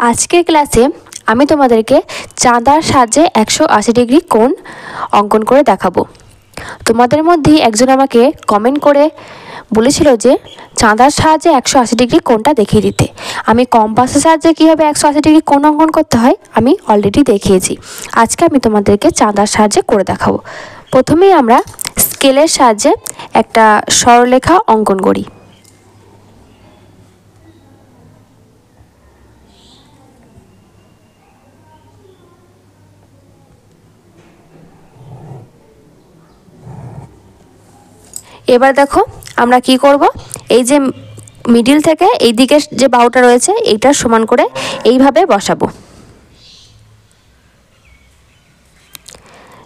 আজকের ক্লাসে আমি তোমাদেরকে চাঁদার সাহায্যে 180 ডিগ্রি কোণ অঙ্কন করে দেখাবো। তোমাদের মধ্যেই একজন আমাকে কমেন্ট করে বলেছিল যে চাঁদার সাহায্যে 180 ডিগ্রি কোণটা দেখিয়ে দিতে। আমি কম্পাসের সাহায্যে কীভাবে 180 ডিগ্রি কোণ অঙ্কন করতে হয় আমি অলরেডি দেখিয়েছি। আজকে আমি তোমাদেরকে চাঁদার সাহায্যে করে দেখাবো। প্রথমেই আমরা স্কেলের সাহায্যে একটা সরলরেখা অঙ্কন করি। এবার দেখো আমরা কি করব, এই যে মিডিল থেকে এই দিকে যে বাহুটা রয়েছে এইটার সমান করে এইভাবে বসাবো।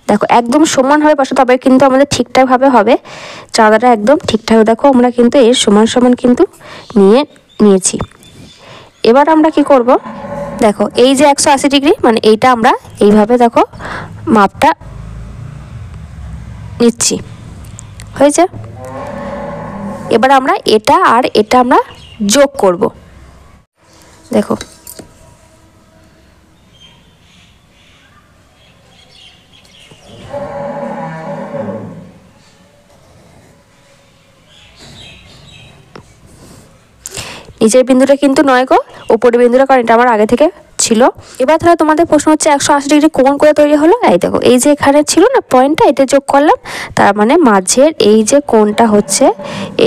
দেখো একদম সমানভাবে বসাতে হবে, কিন্তু আমাদের ঠিকঠাকভাবে হবে, চাঁদাটা একদম ঠিকঠাক। দেখো আমরা কিন্তু এর সমান সমান কিন্তু নিয়েছি। এবার আমরা কি করব, দেখো এই যে 180 ডিগ্রি মানে এইটা আমরা এইভাবে দেখো মাপটা নিচ্ছি, হয়েছে। এবার আমরা এটা আর এটা আমরা যোগ করব। দেখো নিচের বিন্দুটা কিন্তু নয় গো, উপরের বিন্দুটা, কারণ এটা আমার আগে থেকে ছিল। এবার তাহলে তোমাদের প্রশ্ন হচ্ছে 180 ডিগ্রি কোণ করে তৈরি হলো। এই দেখো এই যে এখানে ছিল না পয়েন্টটা, এটা যোগ করলাম, তার মানে মাঝের এই যে কোণটা হচ্ছে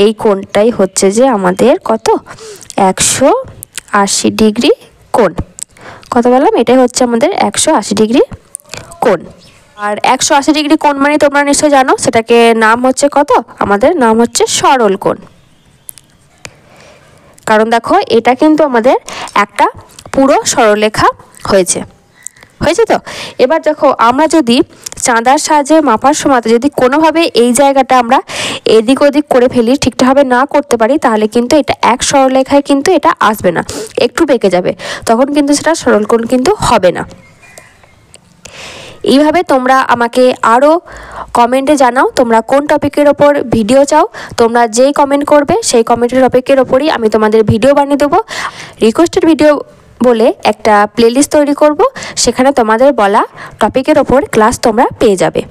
এই কোণটাই হচ্ছে যে আমাদের কত 180 ডিগ্রি কোণ। কত বললাম, এটাই হচ্ছে আমাদের 180 ডিগ্রি কোণ। আর 180 ডিগ্রি কোণ মানে তোমরা নিশ্চয়ই জানো, সেটাকে নাম হচ্ছে কত, আমাদের নাম হচ্ছে সরল কোণ। কারণ দেখো এটা কিন্তু আমাদের একটা পুরো সরলরেখা হয়েছে তো। এবার দেখো আমরা যদি চাঁদার সাহায্যে মাপার সময় যদি কোনোভাবে এই জায়গাটা আমরা এদিক ওদিক করে ফেলি, ঠিকঠাকভাবে না করতে পারি, তাহলে কিন্তু এটা এক সরলরেখায় কিন্তু এটা আসবে না, একটু বেঁকে যাবে, তখন কিন্তু সেটা সরল কোণ কিন্তু হবে না। এইভাবে তোমরা আমাকে আরও কমেন্টে জানাও তোমরা কোন টপিকের ওপর ভিডিও চাও। তোমরা যেই কমেন্ট করবে সেই কমেন্টের টপিকের ওপরই আমি তোমাদের ভিডিও বানিয়ে দেবো। রিকোয়েস্টেড ভিডিও বলে একটা প্লেলিস্ট তৈরি করব, সেখানে তোমাদের বলা টপিকের ওপর ক্লাস তোমরা পেয়ে যাবে।